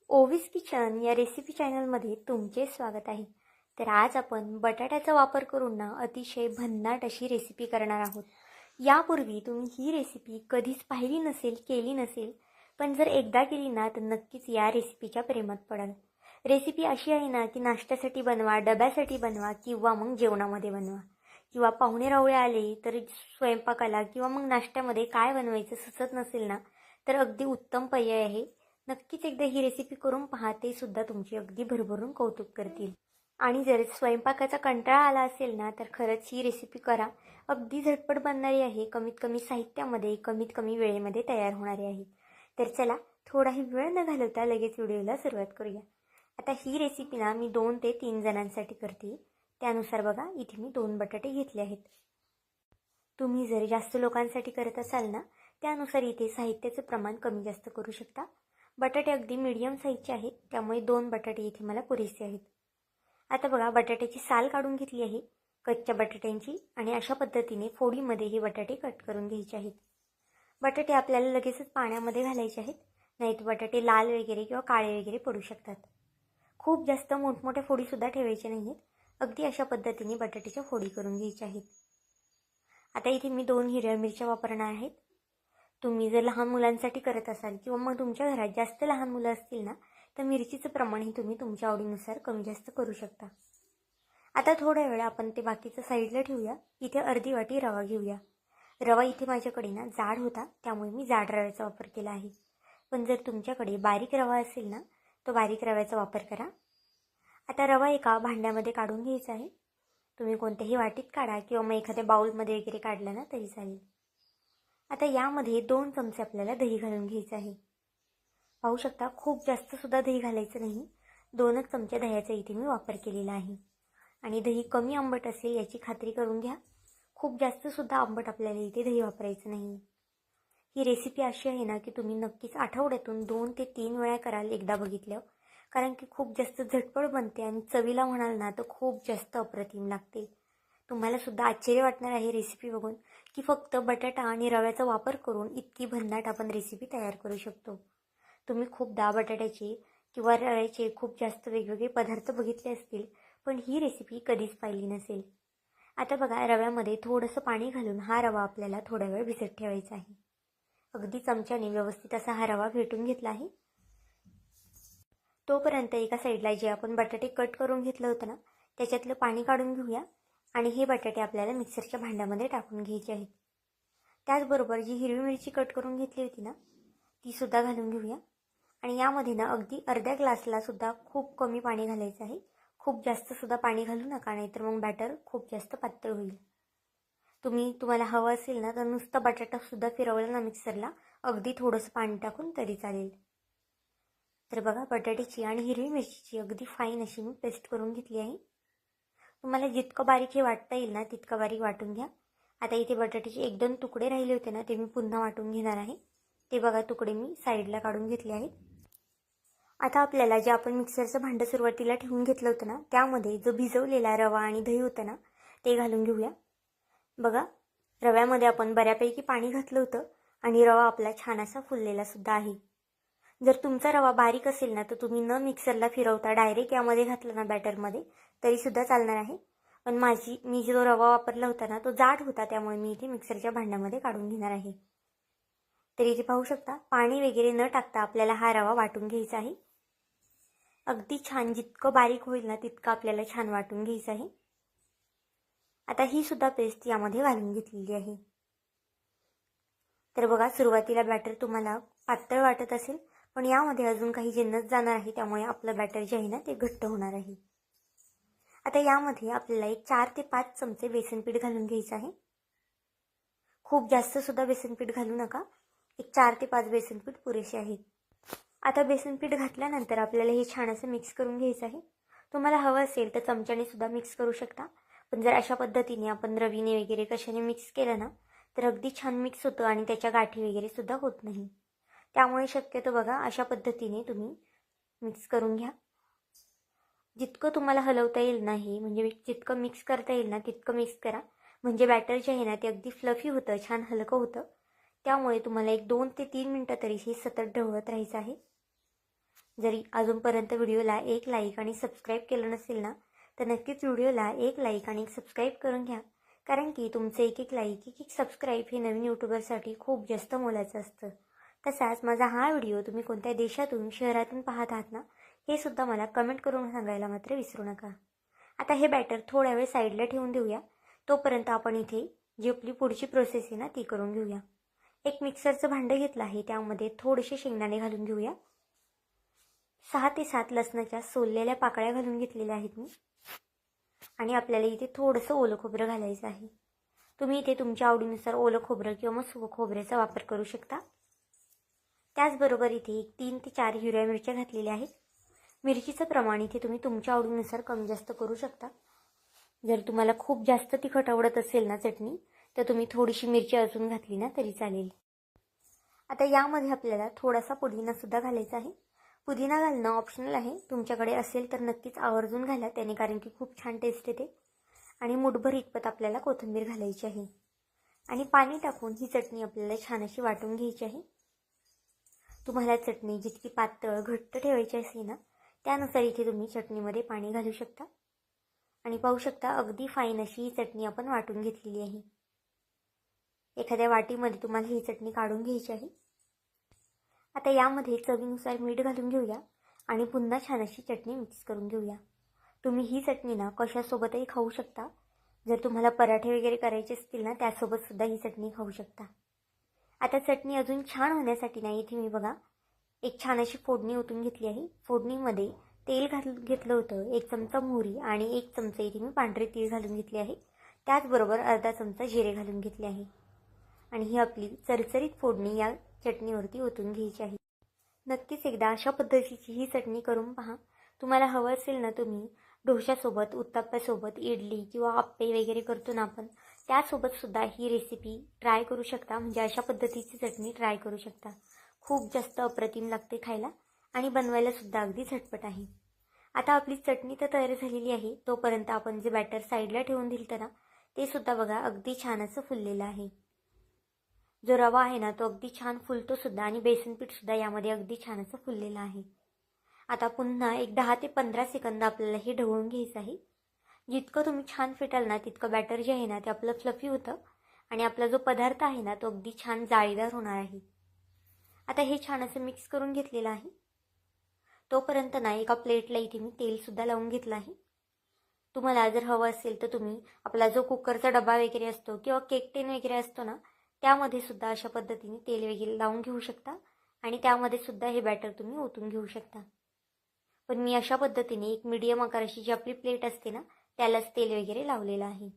ओवीज kitchen या recipe चॅनलमध्ये तुमचे स्वागत आहे. तर आज आपण बटाट्याचा वापर करून ना अतिशय भन्नाट अशी रेसिपी करणार आहोत. यापूर्वी तुम्ही ही रेसिपी कधीच पाहिली नसेल, केली नसेल, पण जर एकदा केली ना तर नक्कीच या रेसिपीच्या प्रेमात पडाल. रेसिपी अशी आहे ना की नाश्त्यासाठी बनवा, डब्यासाठी बनवा किंवा मग जेवणामध्ये बनवा, किंवा पाहुणे रावळे आले तर स्वयंपाकाला किंवा मग नाश्त्यामध्ये काय बनवायचं सुचत नसेल ना तर अगदी उत्तम पर्याय आहे. नक्कीच एकदा ही रेसिपी करून पहा, ते सुद्धा तुमची अगदी भरभरून कौतुक करतील. आणि जर स्वयंपाकाचा कंटाळा आला असेल ना तर खरंच ही रेसिपी करा. अगदी झटपट बनणारी आहे, कमीत कमी साहित्यामध्ये कमीत कमी वेळेमध्ये तयार होणारी आहे. तर चला, थोडाही वेळ न घालवता लगेच व्हिडिओला सुरुवात करूया. आता ही रेसिपी ना मी 2 ते 3 जणांसाठी करते. त्यानुसार बघा, इथे मी 2 बटाटे घेतले आहेत. तुम्ही जर जास्त लोकांसाठी करत असाल ना त्यानुसार इथे साहित्याचं प्रमाण कमी जास्त करू शकता. बटाटे अगदी मीडियम साईजचे आहेत, त्यामुळे 2 बटाटे इथे मला पुरेसे आहेत. आता बघा, बटाट्याची साल काढून घेतली आहे कच्च्या बटाट्यांची, आणि अशा पद्धतीने फोडीमध्ये हे बटाटे कट करून घ्यायचे आहेत. बटाटे आपल्याला लगेचच पाण्यामध्ये घालायचे आहेत, नाहीतर बटाटे लाल वगैरे किंवा काळे वगैरे पडू शकतात. खूप जास्त मोठमोठ्या फोडीसुद्धा ठेवायच्या नाही आहेत. अगदी अशा पद्धतीने बटाट्याच्या फोडी करून घ्यायच्या आहेत. आता इथे मी 2 हिरव्या मिरच्या वापरणार आहेत. तुम्ही जर लहान मुलांसाठी करत असाल किंवा मग तुमच्या घरात जास्त लहान मुलं असतील ना तर मिरचीचं प्रमाणही तुम्ही तुमच्या आवडीनुसार कमी जास्त करू शकता. आता थोड्या वेळ आपण ते बाकीचं साईडला ठेवूया. इथे अर्धी वाटी रवा घेऊया. रवा इथे माझ्याकडे ना जाड होता, त्यामुळे मी जाड रव्याचा वापर केला आहे. पण जर तुमच्याकडे बारीक रवा असेल ना तो बारीक रव्याचा वापर करा. आता रवा एका भांड्यामध्ये काढून घ्यायचा आहे. तुम्ही कोणत्याही वाटीत काढा किंवा मग एखाद्या बाउलमध्ये वगैरे काढला ना तरी चालेल. आता यामध्ये 2 चमचे आपल्याला दही घालून घ्यायचं आहे. पाहू शकता, खूप जास्त सुद्धा दही घालायचं नाही. 2च चमचे दह्याचा इथे मी वापर केलेला आहे. आणि दही कमी आंबट असेल याची खात्री करून घ्या. खूप जास्त सुद्धा आंबट आपल्याला इथे दही वापरायचं नाही. ही रेसिपी अशी आहे ना की तुम्ही नक्कीच आठवड्यातून 2 ते 3 वेळा कराल एकदा बघितल्यावर, कारण की खूप जास्त झटपट बनते आणि चवीला म्हणाल ना तर खूप जास्त अप्रतिम लागते. तुम्हाला सुद्धा आश्चर्य वाटणार आहे रेसिपी बघून की फक्त बटाटा आणि रव्याचा वापर करून इतकी भन्नाट आपण रेसिपी तयार करू शकतो. तुम्ही खूपदा बटाट्याचे किंवा रव्याचे खूप जास्त वेगवेगळे पदार्थ बघितले असतील, पण ही रेसिपी कधीच पाहिली नसेल. आता बघा, रव्यामध्ये थोडंसं पाणी घालून हा रवा आपल्याला थोडा वेळ भिजत ठेवायचा आहे. अगदी चमच्याने व्यवस्थित असा हा रवा फेटून घेतला आहे. तोपर्यंत एका साईडला जे आपण बटाटे कट करून घेतलं होतं ना त्याच्यातलं पाणी काढून घेऊया. आणि हे बटाटे आपल्याला मिक्सरच्या भांड्यामध्ये टाकून घ्यायचे आहेत. त्याचबरोबर जी हिरवी मिरची कट करून घेतली होती ना ती सुद्धा घालून घेऊया. आणि यामध्ये ना अगदी अर्ध्या ग्लासला सुद्धा खूप कमी पाणी घालायचं आहे. खूप जास्त सुद्धा पाणी घालू नका, नाहीतर मग बॅटर खूप जास्त पातळ होईल. तुम्हाला हवं असेल ना तर नुसतं बटाटा सुद्धा फिरवलं ना मिक्सरला, अगदी थोडंसं पाणी टाकून तरी चालेल. तर बघा, बटाट्याची आणि हिरवी मिरचीची अगदी फाईन अशी मी पेस्ट करून घेतली आहे. तुम्हाला जितकं बारीक हे वाटता येईल ना तितकं बारीक वाटून घ्या. आता इथे बटाट्याचे 1-2 तुकडे राहिले होते ना ते मी पुन्हा वाटून घेणार आहे. ते बघा, तुकडे मी साईडला काढून घेतले आहेत. आता आपल्याला जे आपण मिक्सरचं भांडं सुरुवातीला ठेवून घेतलं होतं ना त्यामध्ये जो भिजवलेला रवा आणि दही होतं ना ते घालून घेऊया. बघा, रव्यामध्ये आपण बऱ्यापैकी पाणी घातलं होतं आणि रवा आपला छान असा फुललेला सुद्धा आहे. जर तुमचा रवा बारीक असेल ना तर तुम्ही न मिक्सरला फिरवता डायरेक्ट यामध्ये घातलं ना बॅटरमध्ये तरीसुद्धा चालणार आहे. पण मी जो रवा वापरला होता ना तो जाड होता, त्यामुळे मी इथे मिक्सरच्या भांड्यामध्ये काढून घेणार आहे. तर इथे पाहू शकता, पाणी वगैरे न टाकता आपल्याला हा रवा वाटून घ्यायचा आहे. अगदी छान, जितकं बारीक होईल ना तितकं आपल्याला छान वाटून घ्यायचं आहे. आता ही सुद्धा पेस्ट यामध्ये घालून घेतलेली आहे. तर बघा, सुरुवातीला बॅटर तुम्हाला पातळ वाटत असेल, पण यामध्ये अजून काही जिन्नस जाणार आहे, त्यामुळे आपलं बॅटर जे आहे ना ते घट्ट होणार आहे. आता यामध्ये आपल्याला एक 4 ते 5 चमचे बेसन पीठ घालून घ्यायचं आहे. खूप जास्त सुद्धा बेसन पीठ घालू नका. एक 4 ते 5 बेसन पीठ पुरेसे आहे. आता बेसन पीठ घातल्यानंतर आपल्याला हे छान असं मिक्स करून घ्यायचं आहे. तुम्हाला हवं असेल तर चमच्याने सुद्धा मिक्स करू शकता, पण जर अशा पद्धतीने आपण रवीने वगैरे कशाने मिक्स केलं ना तर अगदी छान मिक्स होतं आणि त्याच्या गाठी वगैरे सुद्धा होत नाही. त्यामुळे शक्यतो बघा अशा पद्धतीने तुम्ही मिक्स करून घ्या. जितकं तुम्हाला हलवता येईल नाही, म्हणजे जितकं मिक्स करता येईल ना तितकं मिक्स करा. म्हणजे बॅटर जे आहे ना ते अगदी फ्लफी होतं, छान हलकं होतं. त्यामुळे तुम्हाला एक 2 ते 3 मिनटं तरी हे सतत ढवळत राहायचं आहे. जरी अजूनपर्यंत व्हिडिओला एक लाईक आणि सबस्क्राईब केलं नसेल ना, तर नक्कीच व्हिडिओला एक लाईक आणि सबस्क्राईब करून घ्या. कारण की तुमचे एक लाईक एक सबस्क्राईब हे नवीन यूट्यूबरसाठी खूप जास्त मोलाचं असतं. तसाच माझा हा व्हिडिओ तुम्ही कोणत्या देशातून शहरातून पाहत आहात ना, हे सुद्धा मला कमेंट करून सांगायला मात्र विसरू नका. आता हे बॅटर थोड्या वेळ साईडला ठेवून देऊया. तोपर्यंत आपण इथे जी आपली पुढची प्रोसेस आहे ना ती करून घेऊया. एक मिक्सरचं भांडं घेतलं आहे, त्यामध्ये थोडेसे शेंगदाणे घालून घेऊया. 6 ते 7 लसणाच्या सोललेल्या पाकळ्या घालून घेतलेल्या आहेत मी. आणि आपल्याला इथे थोडंसं ओलं खोबरं घालायचं आहे. तुम्ही इथे तुमच्या आवडीनुसार ओलं खोबरं किंवा मग सुकं खोबऱ्याचा वापर करू शकता. त्याचबरोबर इथे 3 ते 4 हिरव्या मिरच्या घातलेल्या आहेत. मिरचीचं प्रमाण इथे तुम्ही तुमच्या आवडीनुसार कमी जास्त करू शकता. जर तुम्हाला खूप जास्त तिखट आवडत असेल ना चटणी, तर तुम्ही थोडीशी मिरची अजून घातली ना तरी चालेल. आता यामध्ये आपल्याला थोडासा पुदिना सुद्धा घालायचा आहे. पुदिना घालणं ऑप्शनल आहे, तुमच्याकडे असेल तर नक्कीच आवर्जून घाला त्याने, कारण की खूप छान टेस्ट येते. आणि मुठभर इतपत आपल्याला कोथिंबीर घालायची आहे. आणि पाणी टाकून ही चटणी आपल्याला छान अशी वाटून घ्यायची आहे. तुम्हाला चटणी जितकी पातळ घट्ट ठेवायची असेल ना, त्यानुसार इथे तुम्ही चटणीमध्ये पाणी घालू शकता. आणि पाहू शकता अगदी फाईन अशी ही चटणी आपण वाटून घेतलेली आहे. एखाद्या वाटीमध्ये तुम्हाला ही चटणी काढून घ्यायची आहे. आता यामध्ये चवीनुसार मीठ घालून घेऊया आणि पुन्हा छान अशी चटणी मिक्स करून घेऊया. तुम्ही ही चटणी ना कशासोबतही खाऊ शकता. जर तुम्हाला पराठे वगैरे करायचे असतील ना, त्यासोबत सुद्धा ही चटणी खाऊ शकता. आता चटणी अजून छान होण्यासाठी ना इथे मी बघा एक छान अशी फोडणी ओतून घेतली आहे. फोडणीमध्ये तेल घालून घेतलं होतं, 1 चमचा मोहरी आणि 1 चमचा इथे मी पांढरे तीळ घालून घेतले आहे. त्याचबरोबर अर्धा चमचा जिरे घालून घेतले आहे. आणि ही आपली चरचरीत फोडणी या चटणीवरती ओतून घ्यायची आहे. नक्कीच एकदा अशा पद्धतीची ही चटणी करून पहा. तुम्हाला हवं असेल ना, तुम्ही डोशासोबत, उत्तप्प्यासोबत, इडली किंवा आप्पे वगैरे करतो ना आपण, त्यासोबत सुद्धा ही रेसिपी ट्राय करू शकता. म्हणजे अशा पद्धतीची चटणी ट्राय करू शकता. खूप जास्त अप्रतिम लागते खायला आणि बनवायला सुद्धा अगदी झटपट आहे. आता आपली चटणी तर तयार झालेली आहे. तोपर्यंत आपण जे बॅटर साईडला ठेवून दिलं ना, ते सुद्धा बघा अगदी छान असं फुललेलं आहे. जो रवा आहे ना तो अगदी छान फुलतो सुद्धा आणि बेसन पीठ सुद्धा यामध्ये अगदी छान असं फुललेलं आहे. आता पुन्हा एक 10 ते 15 सेकंद आपल्याला हे ढवळून घ्यायचं आहे. जितकं तुम्ही छान फेटाल ना, तितकं बॅटर जे आहे ना ते आपलं फ्लफी होतं आणि आपला जो पदार्थ आहे ना तो अगदी छान जाळीदार होणार आहे. आता हे छान असं मिक्स करून घेतलेलं आहे. तोपर्यंत ना एका प्लेटला इथे मी तेलसुद्धा लावून घेतलं आहे. तुम्हाला जर हवं असेल तर तुम्ही आपला जो कुकरचा डबा वगैरे असतो किंवा केक टेन वगैरे असतो ना, त्यामध्ये सुद्धा अशा पद्धतीने तेल वगैरे लावून घेऊ शकता आणि त्यामध्ये सुद्धा हे बॅटर तुम्ही ओतून घेऊ शकता. पण मी अशा पद्धतीने एक मीडियम आकाराची जी आपली प्लेट असते ना, त्यालाच तेल वगैरे लावलेलं आहे.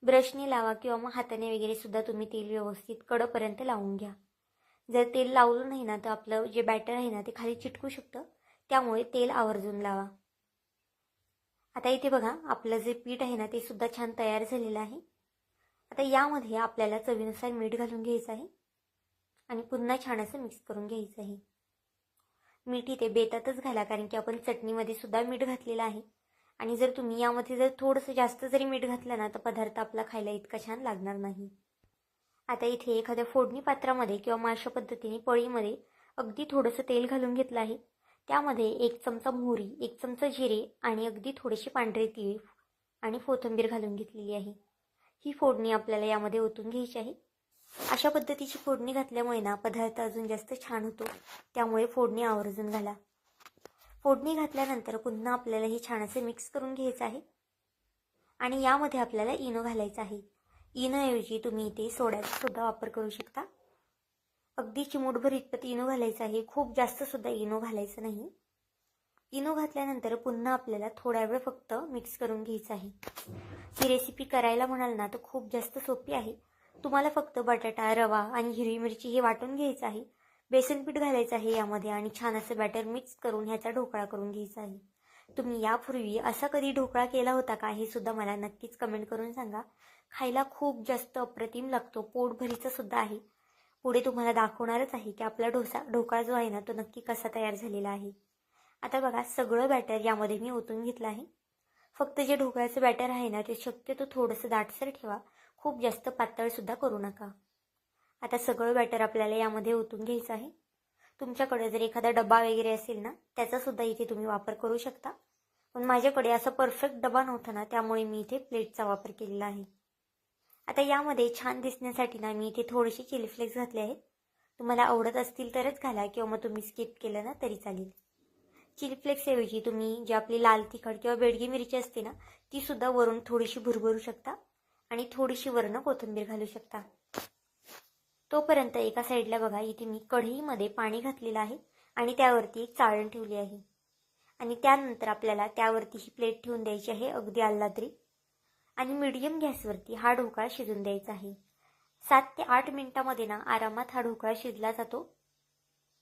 ब्रशने लावा किंवा मग हाताने वगैरे सुद्धा तुम्ही तेल व्यवस्थित कडेपर्यंत लावून घ्या. जर तेल लावलं नाही ना तर आपलं जे बॅटर आहे ना ते खाली चिटकू शकतं, त्यामुळे तेल आवर्जून लावा. आता इथे बघा आपलं जे पीठ आहे ना ते सुद्धा छान तयार झालेलं आहे. आता यामध्ये आपल्याला चवीनुसार मीठ घालून घ्यायचं आहे आणि पुन्हा छान असं मिक्स करून घ्यायचं आहे. मीठ इथे बेतातच घाला, कारण की आपण चटणीमध्ये सुद्धा मीठ घातलेलं आहे. आणि जर तुम्ही यामध्ये जर थोडंसं जास्त जरी मीठ घातलं ना तर पदार्थ आपला खायला इतका छान लागणार नाही. आता इथे एखाद्या फोडणी पात्रामध्ये किंवा मग अशा पद्धतीने पळीमध्ये अगदी थोडंसं तेल घालून घेतलं आहे. त्यामध्ये 1 चमचा मोहरी, 1 चमचा जिरे आणि अगदी थोडेसे पांढरे तीळ आणि कोथिंबीर घालून घेतलेली आहे. ही फोडणी आपल्याला यामध्ये ओतून घ्यायची आहे. अशा पद्धतीची फोडणी घातल्यामुळे ना पदार्थ अजून जास्त छान होतो, त्यामुळे फोडणी आवर्जून घाला. फोडणी घातल्यानंतर पुन्हा आपल्याला हे छान असे मिक्स करून घ्यायचं आहे. आणि यामध्ये आपल्याला इनो घालायचं आहे. इनोऐवजी तुम्ही इथे सोड्याचा सुद्धा वापर करू शकता. अगदी चिमूटभर इतपत इनो घालायचं आहे, खूप जास्त सुद्धा इनो घालायचं नाही. इनो घातल्यानंतर पुन्हा आपल्याला थोडा वेळ फक्त मिक्स करून घ्यायचं आहे. ही रेसिपी करायला म्हणाल ना तर खूप जास्त सोपी आहे. तुम्हाला फक्त बटाटा, रवा आणि हिरवी मिरची हे वाटून घ्यायचं आहे. बेसन पीठ घालायचं आहे यामध्ये आणि छान असं बॅटर मिक्स करून ह्याचा ढोकळा करून घ्यायचा आहे. तुम्ही यापूर्वी असा कधी ढोकळा केला होता का, हे सुद्धा मला नक्कीच कमेंट करून सांगा. खायला खूप जास्त अप्रतिम लागतो, पोटभरीचा सुद्धा आहे. पुढे तुम्हाला दाखवणारच आहे की आपला ढोकळा जो आहे ना तो नक्की कसा तयार झालेला आहे. आता बघा सगळं बॅटर यामध्ये मी ओतून घेतलं आहे. फक्त जे ढोकळ्याचं बॅटर आहे ना ते शक्यतो थोडंसं दाटसर ठेवा, खूप जास्त पातळ सुद्धा करू नका. आता सगळं बॅटर आपल्याला यामध्ये ओतून घ्यायचं आहे. तुमच्याकडे जर एखादा डबा वगैरे असेल ना, त्याचासुद्धा इथे तुम्ही वापर करू शकता. पण माझ्याकडे असा परफेक्ट डबा नव्हता ना, त्यामुळे मी इथे प्लेटचा वापर केलेला आहे. आता यामध्ये छान दिसण्यासाठी ना मी इथे थोडेसे चिली फ्लेक्स घातले आहेत. तुम्हाला आवडत असतील तरच घाला किंवा मग तुम्ही स्किप केलं ना तरी चालेल. चिली फ्लेक्सऐवजी तुम्ही जी आपली लाल तिखट किंवा बेडगी मिरची असते ना, ती सुद्धा वरून थोडीशी भुरभरू शकता आणि थोडीशी वरून कोथिंबीर घालू शकता. तोपर्यंत एका साईडला बघा, इथे मी कढईमध्ये पाणी घातलेलं आहे आणि त्यावरती एक चाळण ठेवली आहे. आणि त्यानंतर आपल्याला त्यावरती ही प्लेट ठेवून द्यायची आहे अगदी आल्लाद्री. आणि मीडियम गॅसवरती हा ढोकळा शिजून द्यायचा आहे. 7 ते 8 मिनिटामध्ये ना आरामात हा ढोकळा शिजला जातो.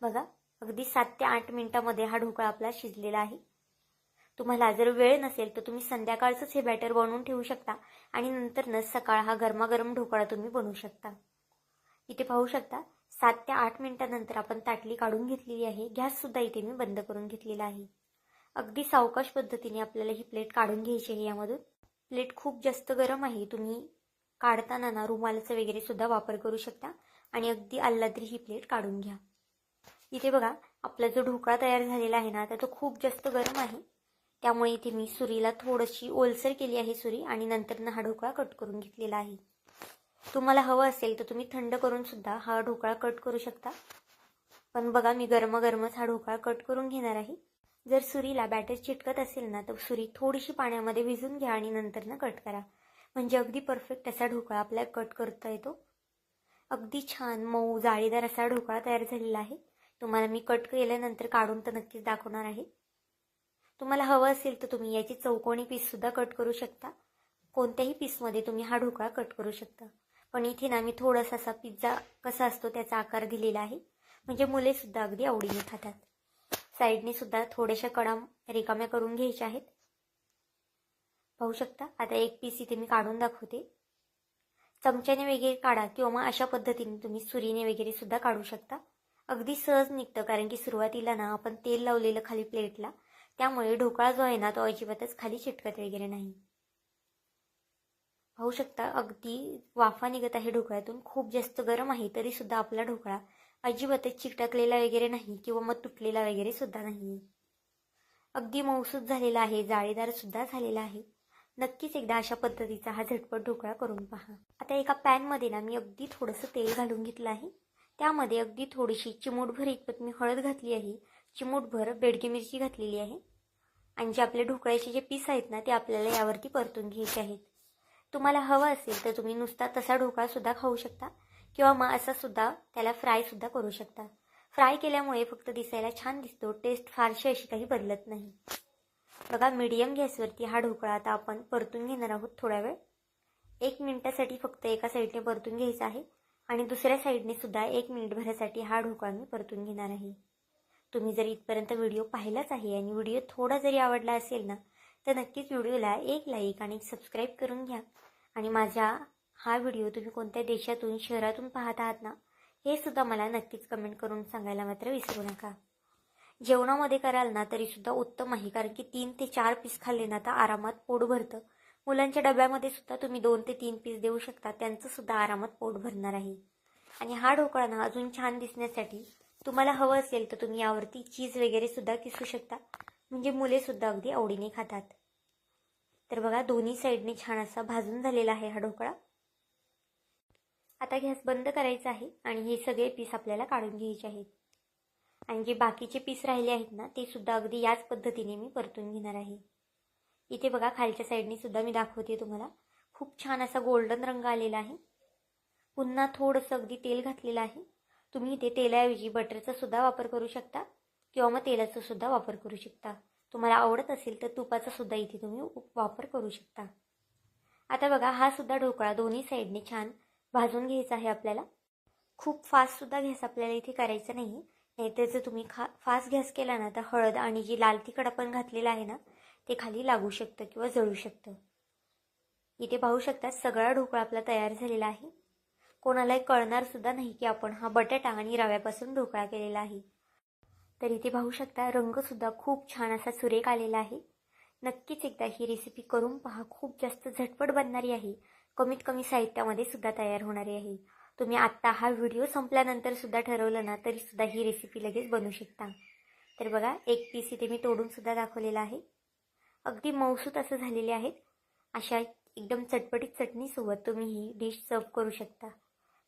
बघा, अगदी 7 ते 8 मिनिटामध्ये हा ढोकळा आपला शिजलेला आहे. तुम्हाला जर वेळ नसेल तर तुम्ही संध्याकाळचंच हे बॅटर बनवून ठेवू शकता आणि नंतर सकाळ हा गरमागरम ढोकळा तुम्ही बनवू शकता. इथे पाहू शकता 7 ते 8 मिनिटानंतर आपण ताटली काढून घेतलेली आहे. गॅससुद्धा इथे मी बंद करून घेतलेला आहे. अगदी सावकाश पद्धतीने आपल्याला ही प्लेट काढून घ्यायची आहे. यामधून प्लेट खूप जास्त गरम आहे, तुम्ही काढताना ना रुमालाचा वगैरे सुद्धा वापर करू शकता आणि अगदी आल्लाद्री ही प्लेट काढून घ्या. इथे बघा, आपला जो ढोकळा तयार झालेला आहे ना, तो खूप जास्त गरम आहे. त्यामुळे इथे मी सुरीला थोडीशी ओलसर केली आहे सुरी आणि नंतर हा ढोकळा कट करून घेतलेला आहे. तुम्हाला हवं असेल तर तुम्ही थंड करून सुद्धा हा ढोकळा कट करू शकता. पण बघा, मी गरमागरमच हा ढोकळा कट करून घेणार आहे. जर सुरीला बॅटर चिटकत असेल ना, तर सुरी थोडीशी पाण्यामध्ये भिजून घ्या आणि नंतर कट करा. म्हणजे अगदी परफेक्ट असा ढोकळा आपल्याला कट करता येतो. अगदी छान मऊ जाळीदार असा ढोकळा तयार झालेला आहे. तुम्हाला मी कट केल्यानंतर काढून तर नक्कीच दाखवणार आहे. तुम्हाला हवं असेल तर तुम्ही याची चौकोनी पीससुद्धा कट करू शकता. कोणत्याही पीसमध्ये तुम्ही हा ढोकळा कट करू शकता. पण इथे ना मी थोडासा असा पिझ्झा कसा असतो त्याचा आकार दिलेला आहे, म्हणजे मुलेसुद्धा अगदी आवडीने खातात. साईडने सुद्धा थोड्याशा कडा रिकाम्या करून घ्यायच्या आहेत. पाहू शकता. आता एक पीस इथे मी काढून दाखवते. चमच्याने वगैरे काढा किंवा मग अशा पद्धतीने तुम्ही सुरीने वगैरे सुद्धा काढू शकता. अगदी सहज निघतं, कारण की सुरुवातीला ना आपण तेल लावलेलं खाली प्लेटला, त्यामुळे ढोकळा जो आहे ना तो अजिबातच खाली चिटकत वगैरे नाही. पाहू शकता, अगदी वाफा निघत आहे ढोकळ्यातून. खूप जास्त गरम आहे तरी सुद्धा आपला ढोकळा अजिबातच चिकटकलेला वगैरे नाही किंवा मग तुटलेला वगैरे सुद्धा नाही. अगदी मऊसूत झालेला आहे, जाळीदार सुद्धा झालेला आहे. नक्कीच एकदा अशा पद्धतीचा हा झटपट ढोकळा करून पहा. आता एका पॅनमध्ये ना मी अगदी थोडंसं तेल घालून घेतलं आहे. त्यामध्ये अगदी थोडीशी चिमूटभर इतपत मी हळद घातली आहे, चिमूटभर बेडगी मिरची घातलेली आहे आणि जे आपले ढोकळ्याचे जे पीस आहेत ना ते आपल्याला यावरती परतून घ्यायचे आहेत. तुम्हाला हवं असेल तर तुम्ही नुसता तसा ढोकळा सुद्धा खाऊ शकता किंवा मग असा सुद्धा त्याला फ्राय सुद्धा करू शकता. फ्राय केल्यामुळे फक्त दिसायला छान दिसतो, टेस्ट फारशी अशी काही बदलत नाही. बघा, मीडियम गॅसवरती हा ढोकळा आता आपण परतून घेणार आहोत थोडा वेळ. 1 मिनिटासाठी फक्त एका साईडने परतून घ्यायचा आहे आणि दुसऱ्या साईडने सुद्धा 1 मिनिटभरासाठी हा ढोकळा मी परतून घेणार आहे. तुम्ही जर इथपर्यंत व्हिडिओ पाहिलाच आहे आणि व्हिडिओ थोडा जरी आवडला असेल ना, तर नक्कीच व्हिडिओला एक लाईक आणि सबस्क्राईब करून घ्या. आणि माझा हा व्हिडिओ तुम्ही कोणत्या देशातून शहरातून पाहत आहात ना, हे सुद्धा मला नक्कीच कमेंट करून सांगायला मात्र विसरू नका. जेवणामध्ये कराल ना तरीसुद्धा उत्तम आहे, कारण की 3 ते 4 पीस खाल्ले ना तर आरामात पोट भरतं. मुलांच्या डब्यामध्ये सुद्धा तुम्ही 2 ते 3 पीस देऊ शकता, त्यांचं सुद्धा आरामात पोट भरणार आहे. आणि हा ढोकळा ना अजून छान दिसण्यासाठी तुम्हाला हवं असेल तर तुम्ही यावरती चीज वगैरे सुद्धा किसू शकता, म्हणजे मुले सुद्धा अगदी आवडीने खातात. तर बघा, दोन्ही साईडने छान असा भाजून झालेला आहे हा ढोकळा. आता गॅस बंद करायचा आहे आणि हे सगळे पीस आपल्याला काढून घ्यायचे आहेत. आणि जे बाकीचे पीस राहिले आहेत ना ते सुद्धा अगदी याच पद्धतीने मी परतून घेणार आहे. इथे बघा, खालच्या साईडने सुद्धा मी दाखवते तुम्हाला. खूप छान असा गोल्डन रंग आलेला आहे. पुन्हा थोडंसं अगदी तेल घातलेलं आहे. तुम्ही इथे तेलाऐवजी बटरचा सुद्धा वापर करू शकता किंवा मग तेलाचा सुद्धा वापर करू शकता. तुम्हाला आवडत असेल तर तुपाचा सुद्धा इथे तुम्ही वापर करू शकता. आता बघा, हा सुद्धा ढोकळा दोन्ही साईडने छान भाजून घ्यायचा आहे आपल्याला. खूप फास्ट सुद्धा गॅस आपल्याला इथे करायचा नाही, नाहीतर जर तुम्ही फास्ट गॅस केला ना तर हळद आणि जी लाल तिखट आपण घातलेलं आहे ना ते खाली लागू शकतं किंवा जळू शकतं. इथे पाहू शकता, सगळा ढोकळा आपला तयार झालेला आहे. कोणालाही कळणार सुद्धा नाही की आपण हा बटाटा आणि रव्यापासून ढोकळा केलेला आहे. तर इथे पाहू शकता, रंगसुद्धा खूप छान असा सुरेख आलेला आहे. नक्कीच एकदा ही रेसिपी करून पहा. खूप जास्त झटपट बनणारी आहे, कमीत कमी साहित्यामध्ये सुद्धा तयार होणारी आहे. तुम्ही आत्ता हा व्हिडिओ संपल्यानंतर सुद्धा ठरवलं ना तरी सुद्धा ही रेसिपी लगेच बनवू शकता. तर बघा, एक पीस इथे मी तोडून सुद्धा दाखवलेला आहे. अगदी मऊसूत असं झालेले आहेत. अशा एकदम चटपटीत चटणीसोबत तुम्ही ही डिश सर्व करू शकता.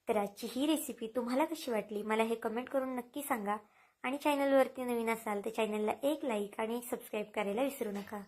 तर आजची ही रेसिपी तुम्हाला कशी वाटली मला हे कमेंट करून नक्की सांगा. आणि चॅनलवरती नवीन असाल तर चॅनलला एक लाईक आणि सबस्क्राईब करायला विसरू नका.